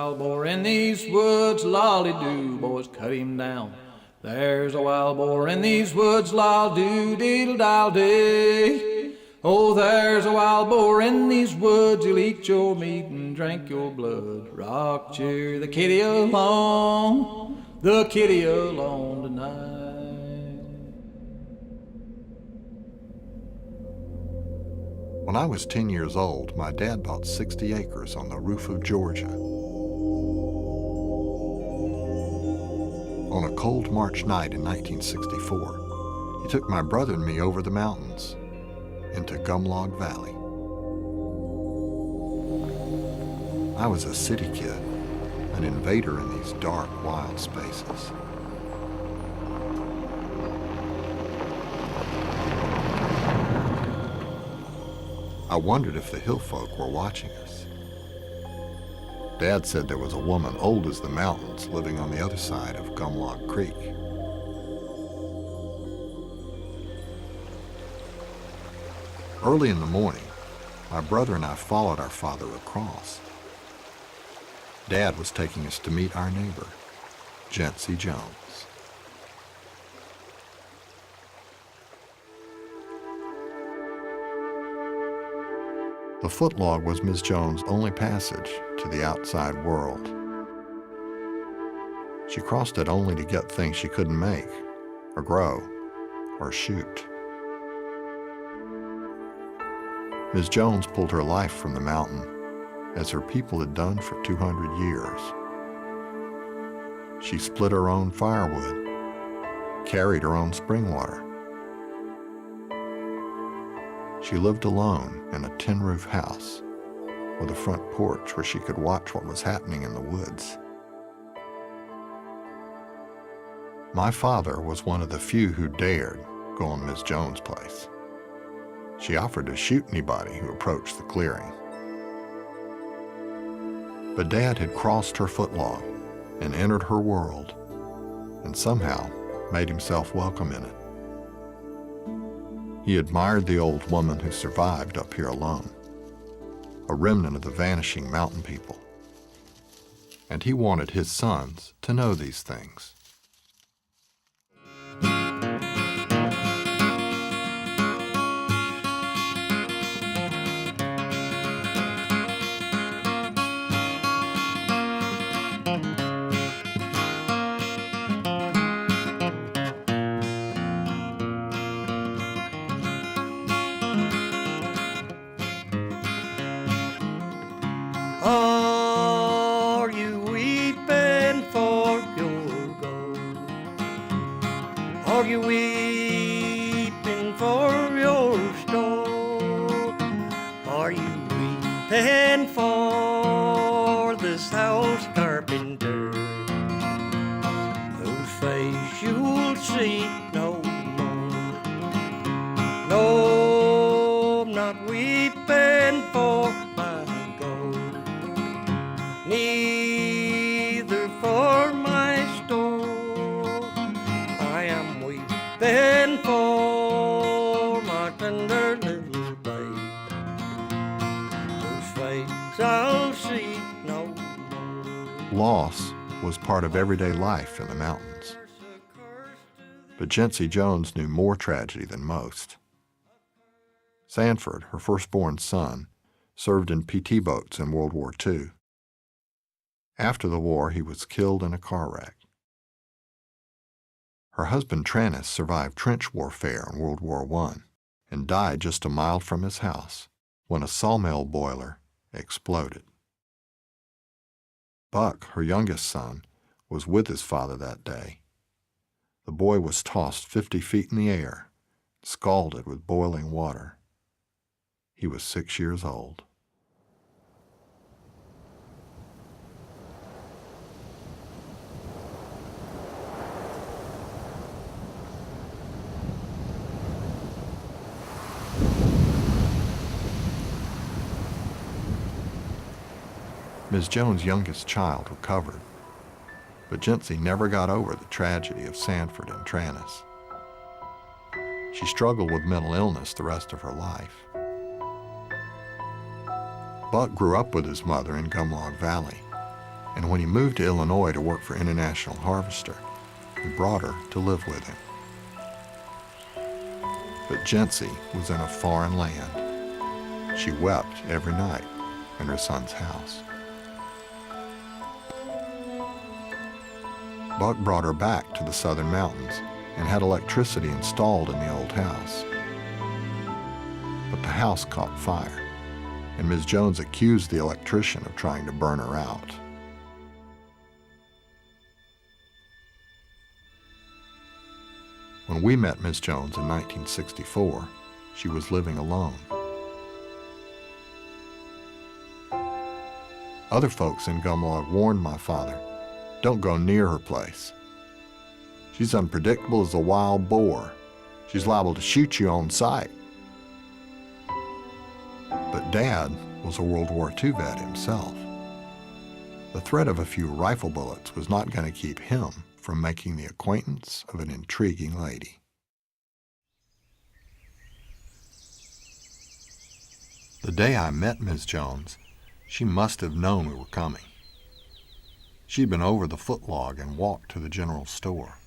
wild boar in these woods, lolly-doo, boys, cut him down. There's a wild boar in these woods, lol-doo-diddle-diddle-dee. Oh, there's a wild boar in these woods, he'll eat your meat and drink your blood. Rock, cheer the kitty along tonight. When I was 10 years old, my dad bought 60 acres on the roof of Georgia. On a cold March night in 1964, he took my brother and me over the mountains into Gumlog Valley. I was a city kid, an invader in these dark, wild spaces. I wondered if the hill folk were watching us. Dad said there was a woman old as the mountains living on the other side of Gumlog Creek. Early in the morning, my brother and I followed our father across. Dad was taking us to meet our neighbor, Gencie Jones. The footlog was Miz Jones' only passage to the outside world. She crossed it only to get things she couldn't make, or grow, or shoot. Miz Jones pulled her life from the mountain as her people had done for 200 years. She split her own firewood, carried her own spring water. She lived alone in a tin-roof house with a front porch where she could watch what was happening in the woods. My father was one of the few who dared go on Miz Jones' place. She offered to shoot anybody who approached the clearing. But Dad had crossed her footlog and entered her world, and somehow made himself welcome in it. He admired the old woman who survived up here alone, a remnant of the vanishing mountain people. And he wanted his sons to know these things. Are you weeping for your gold? Are you weeping for your stone? Are you weeping for this house carpenter, whose face you'll see no more? No, I'm not weeping for neither for my store. I am weeping for my tender little babe, whose face I'll see no more. Loss was part of everyday life in the mountains. But Gencie Jones knew more tragedy than most. Sanford, her firstborn son, served in PT boats in World War II. After the war, he was killed in a car wreck. Her husband Trannis survived trench warfare in World War I and died just a mile from his house when a sawmill boiler exploded. Buck, her youngest son, was with his father that day. The boy was tossed 50 feet in the air, scalded with boiling water. He was 6 years old. Miz Jones' youngest child recovered, but Gencie never got over the tragedy of Sanford and Trannis. She struggled with mental illness the rest of her life. Buck grew up with his mother in Gumlog Valley. And when he moved to Illinois to work for International Harvester, he brought her to live with him. But Gencie was in a foreign land. She wept every night in her son's house. Buck brought her back to the southern mountains and had electricity installed in the old house. But the house caught fire, and Miz Jones accused the electrician of trying to burn her out. When we met Miz Jones in 1964, she was living alone. Other folks in Gumlog warned my father, "Don't go near her place. She's unpredictable as a wild boar. She's liable to shoot you on sight." But Dad was a World War II vet himself. The threat of a few rifle bullets was not going to keep him from making the acquaintance of an intriguing lady. The day I met Miz Jones, she must have known we were coming. She'd been over the footlog and walked to the general store.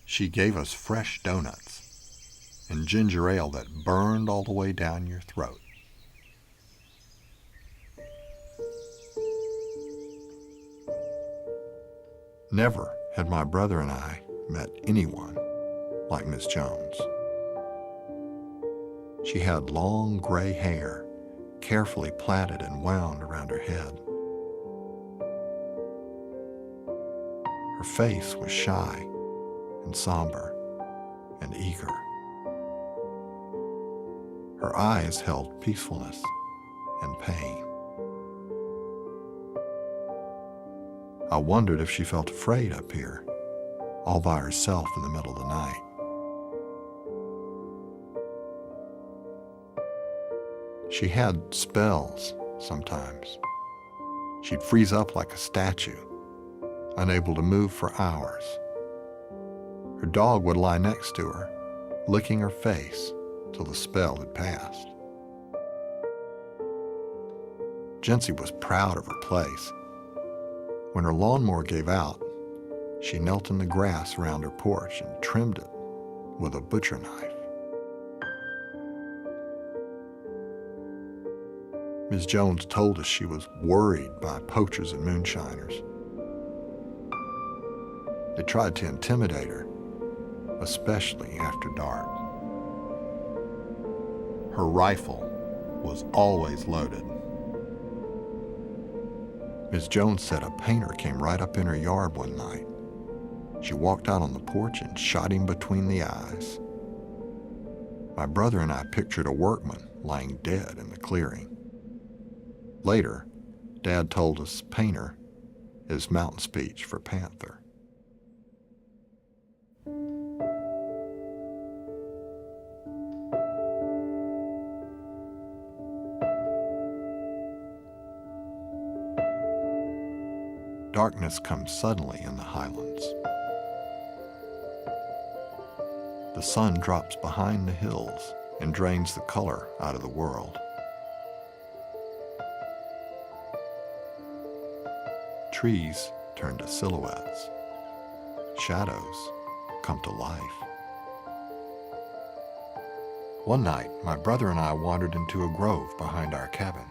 She gave us fresh donuts and ginger ale that burned all the way down your throat. Never had my brother and I met anyone like Miz Jones. She had long gray hair, carefully plaited and wound around her head. Her face was shy and somber and eager. Her eyes held peacefulness and pain. I wondered if she felt afraid up here, all by herself in the middle of the night. She had spells sometimes. She'd freeze up like a statue, unable to move for hours. Her dog would lie next to her, licking her face till the spell had passed. Gencie was proud of her place. When her lawnmower gave out, she knelt in the grass around her porch and trimmed it with a butcher knife. Miz Jones told us she was worried by poachers and moonshiners. They tried to intimidate her, especially after dark. Her rifle was always loaded. Miz Jones said a painter came right up in her yard one night. She walked out on the porch and shot him between the eyes. My brother and I pictured a workman lying dead in the clearing. Later, Dad told us painter is mountain speech for panther. Darkness comes suddenly in the highlands. The sun drops behind the hills and drains the color out of the world. Trees turn to silhouettes. Shadows come to life. One night, my brother and I wandered into a grove behind our cabin.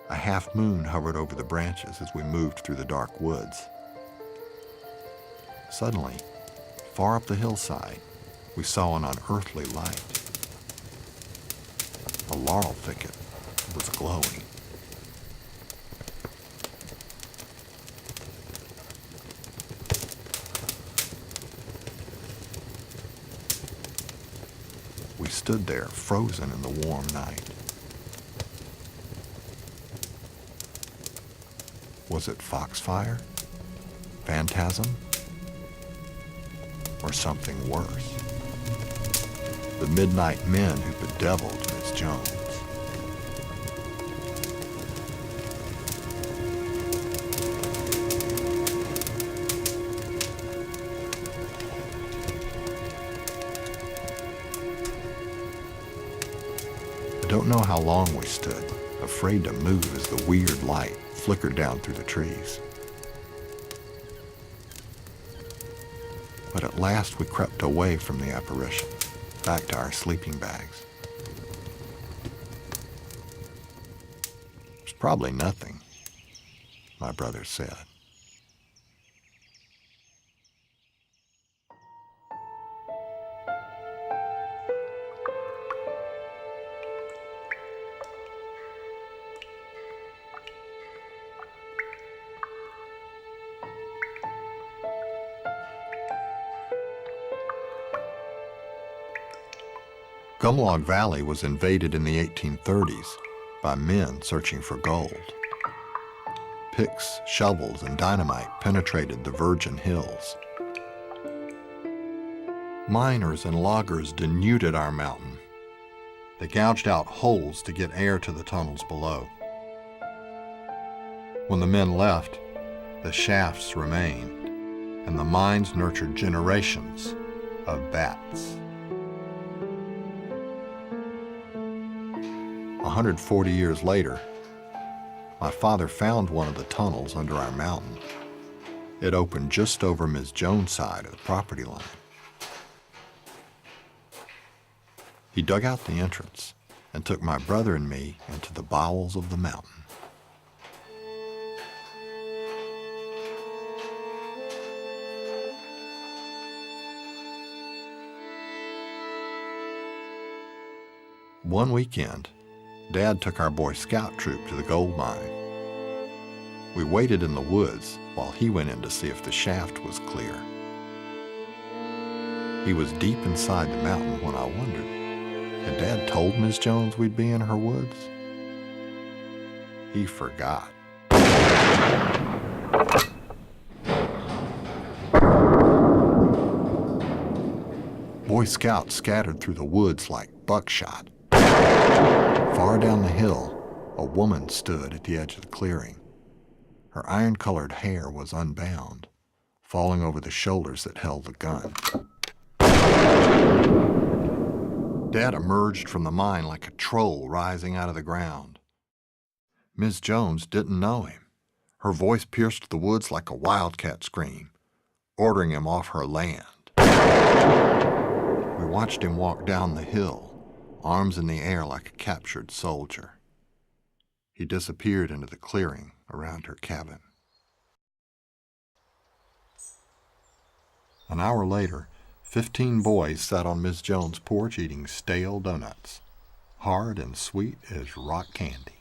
A half moon hovered over the branches as we moved through the dark woods. Suddenly, far up the hillside, we saw an unearthly light. A laurel thicket was glowing. We stood there, frozen in the warm night. Was it foxfire, phantasm, or something worse? The midnight men who bedeviled Miz Jones. I don't know how long we stood, afraid to move as the weird light flickered down through the trees. But at last we crept away from the apparition, back to our sleeping bags. It's probably nothing, my brother said. Gumlog Valley was invaded in the 1830s by men searching for gold. Picks, shovels, and dynamite penetrated the virgin hills. Miners and loggers denuded our mountain. They gouged out holes to get air to the tunnels below. When the men left, the shafts remained, and the mines nurtured generations of bats. 140 years later, my father found one of the tunnels under our mountain. It opened just over Miz Jones' side of the property line. He dug out the entrance and took my brother and me into the bowels of the mountain. One weekend, Dad took our Boy Scout troop to the gold mine. We waited in the woods while he went in to see if the shaft was clear. He was deep inside the mountain when I wondered, had Dad told Miz Jones we'd be in her woods? He forgot. Boy Scouts scattered through the woods like buckshot. Far down the hill, a woman stood at the edge of the clearing. Her iron-colored hair was unbound, falling over the shoulders that held the gun. Dad emerged from the mine like a troll rising out of the ground. Miz Jones didn't know him. Her voice pierced the woods like a wildcat scream, ordering him off her land. We watched him walk down the hill, arms in the air like a captured soldier. He disappeared into the clearing around her cabin. An hour later, 15 boys sat on Miz Jones' porch eating stale donuts, hard and sweet as rock candy.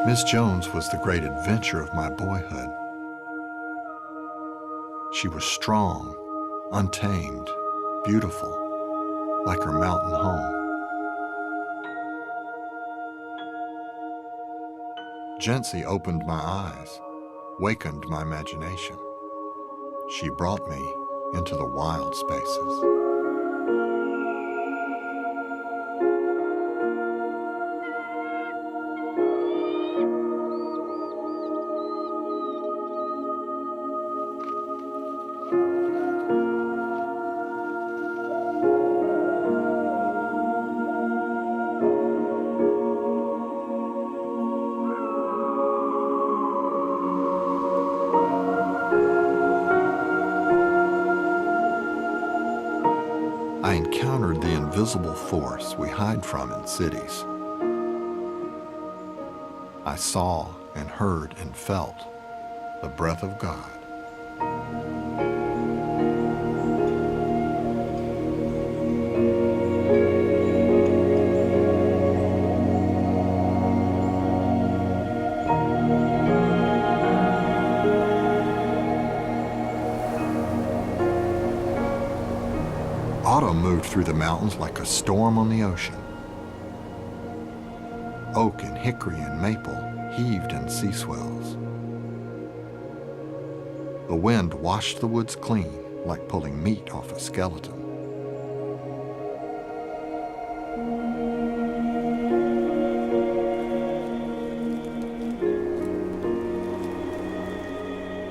Miz Jones was the great adventure of my boyhood. She was strong, untamed, beautiful, like her mountain home. Gencie opened my eyes, wakened my imagination. She brought me into the wild spaces. I encountered the invisible force we hide from in cities. I saw and heard and felt the breath of God. Autumn moved through the mountains like a storm on the ocean. Oak and hickory and maple heaved in sea swells. The wind washed the woods clean like pulling meat off a skeleton.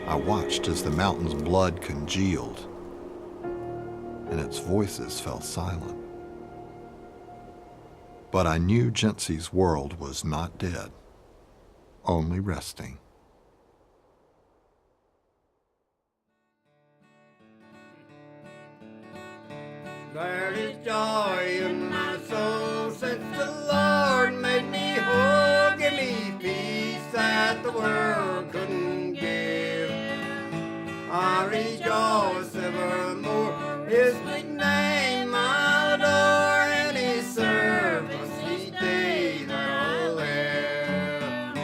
I watched as the mountain's blood congealed and its voices fell silent. But I knew Gencie's world was not dead, only resting. There is joy in my soul since the Lord made me whole. Give me peace that the world couldn't give. I rejoice evermore. His big name I'll adore, and His service each day that I'll live.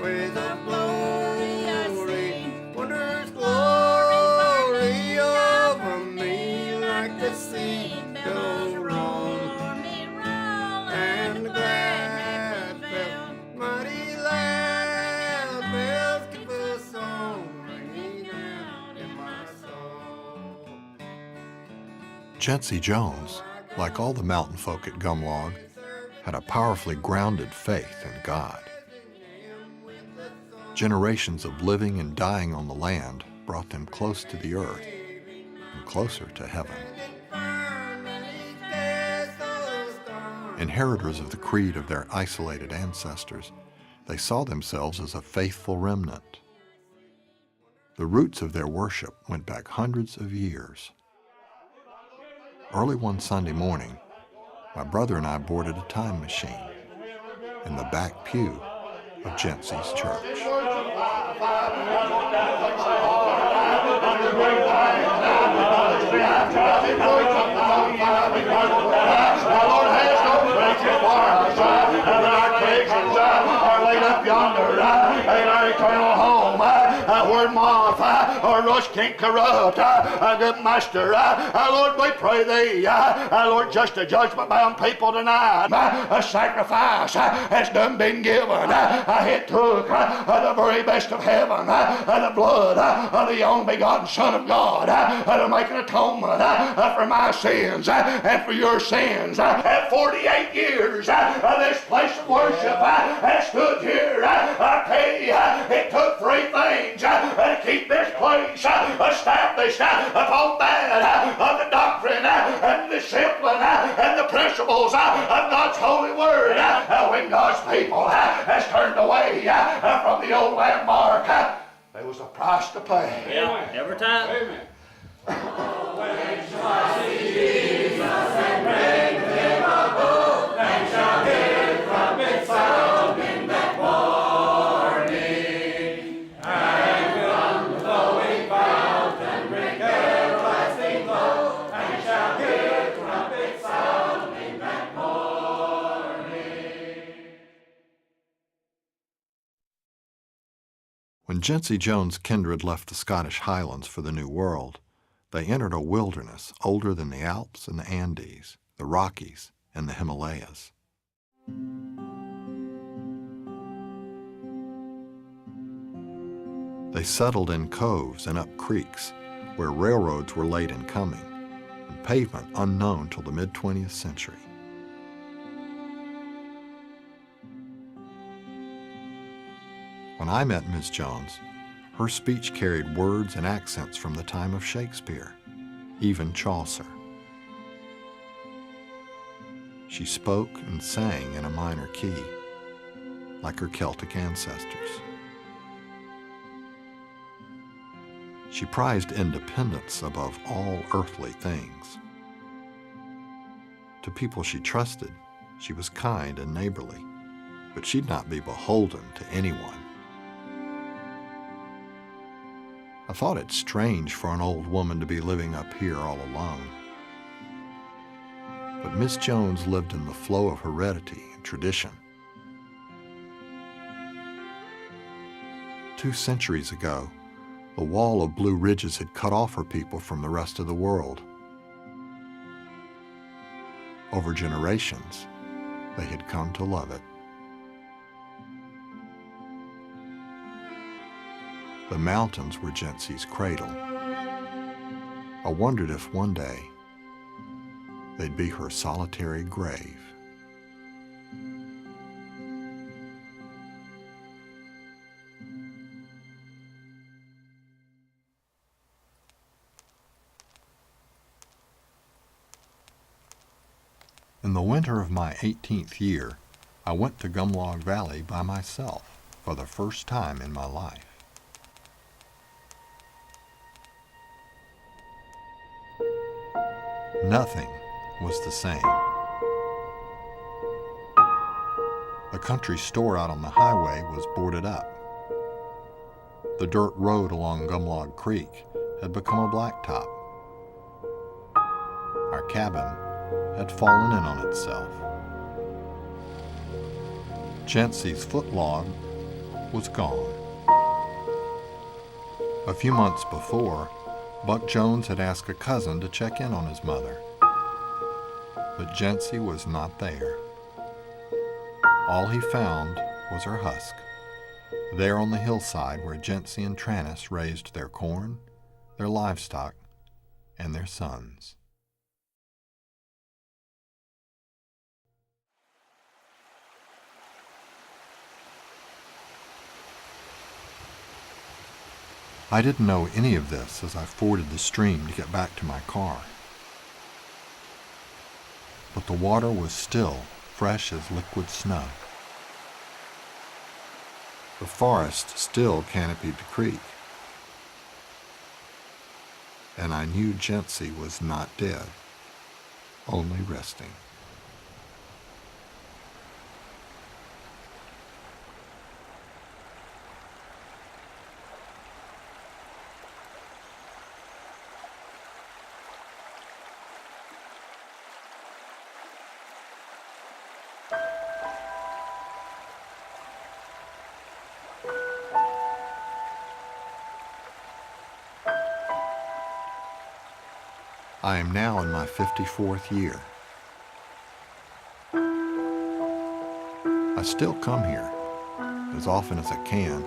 With the glory, wondrous glory over me, like the sea goes roll, and the glad bells, mighty loud bells, keep a song ringing out in my soul. Gencie Jones, like all the mountain folk at Gumlog, had a powerfully grounded faith in God. Generations of living and dying on the land brought them close to the earth and closer to heaven. Inheritors of the creed of their isolated ancestors, they saw themselves as a faithful remnant. The roots of their worship went back hundreds of years. Early one Sunday morning, my brother and I boarded a time machine in the back pew of Gencie's church. Word moth or rust can't corrupt. Good master, Lord, we pray thee, Lord, just a judgment bound people tonight. A sacrifice has done been given. It took the very best of heaven, the blood of the only begotten Son of God, to make an atonement for my sins and for your sins. At 48 years, this place of worship has stood here. I tell you, it took three things to keep this place established upon that of the doctrine and the discipline and the principles of God's holy word. When God's people has turned away from the old landmark, there was a price to pay. Yeah, every time. Amen. When shall I see Jesus and bring him a book, and shall hear trumpet sound in that morning, and from the flowing fountain drink everlasting flow, and shall hear trumpet sound in that morning. When Gencie Jones' kindred left the Scottish Highlands for the New World, they entered a wilderness older than the Alps and the Andes, the Rockies, and the Himalayas. They settled in coves and up creeks where railroads were late in coming and pavement unknown till the mid-20th century. When I met Miz Jones, her speech carried words and accents from the time of Shakespeare, even Chaucer. She spoke and sang in a minor key, like her Celtic ancestors. She prized independence above all earthly things. To people she trusted, she was kind and neighborly, but she'd not be beholden to anyone. I thought it strange for an old woman to be living up here all alone. But Miz Jones lived in the flow of heredity and tradition. 2 centuries ago, the wall of Blue Ridges had cut off her people from the rest of the world. Over generations, they had come to love it. The mountains were Gencie's cradle. I wondered if one day they'd be her solitary grave. In the winter of my 18th year, I went to Gumlog Valley by myself for the first time in my life. Nothing was the same. The country store out on the highway was boarded up. The dirt road along Gumlog Creek had become a blacktop. Our cabin had fallen in on itself. Gencie's footlog was gone. A few months before, Buck Jones had asked a cousin to check in on his mother, but Gencie was not there. All he found was her husk, there on the hillside where Gencie and Trannis raised their corn, their livestock, and their sons. I didn't know any of this as I forded the stream to get back to my car. But the water was still fresh as liquid snow. The forest still canopied the creek. And I knew Gencie was not dead, only resting. I am now in my 54th year. I still come here, as often as I can,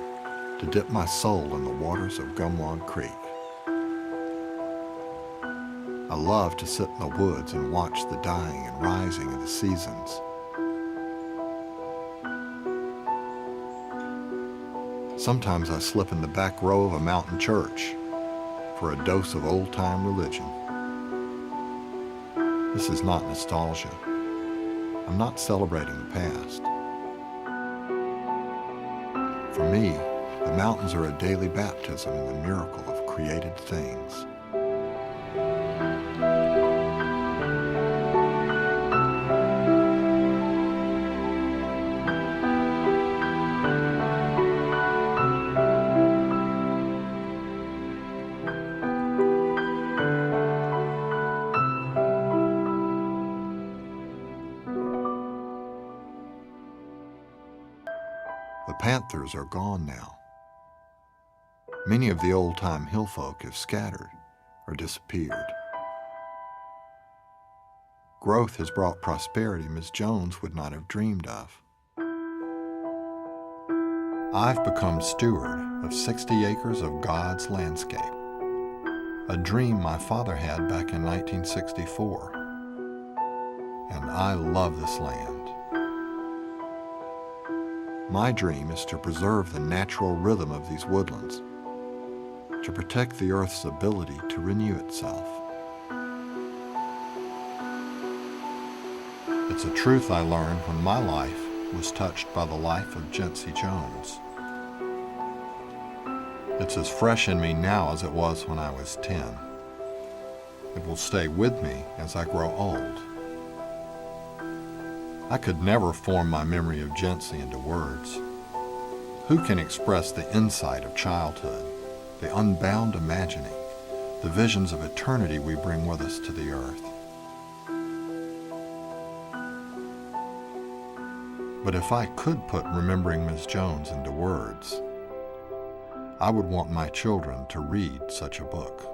to dip my soul in the waters of Gumlog Creek. I love to sit in the woods and watch the dying and rising of the seasons. Sometimes I slip in the back row of a mountain church for a dose of old-time religion. This is not nostalgia. I'm not celebrating the past. For me, the mountains are a daily baptism in the miracle of created things. The panthers are gone now. Many of the old-time hill folk have scattered or disappeared. Growth has brought prosperity Miz Jones would not have dreamed of. I've become steward of 60 acres of God's landscape, a dream my father had back in 1964. And I love this land. My dream is to preserve the natural rhythm of these woodlands, to protect the earth's ability to renew itself. It's a truth I learned when my life was touched by the life of Gencie Jones. It's as fresh in me now as it was when I was 10. It will stay with me as I grow old. I could never form my memory of Gencie into words. Who can express the insight of childhood, the unbound imagining, the visions of eternity we bring with us to the earth? But if I could put remembering Miz Jones into words, I would want my children to read such a book.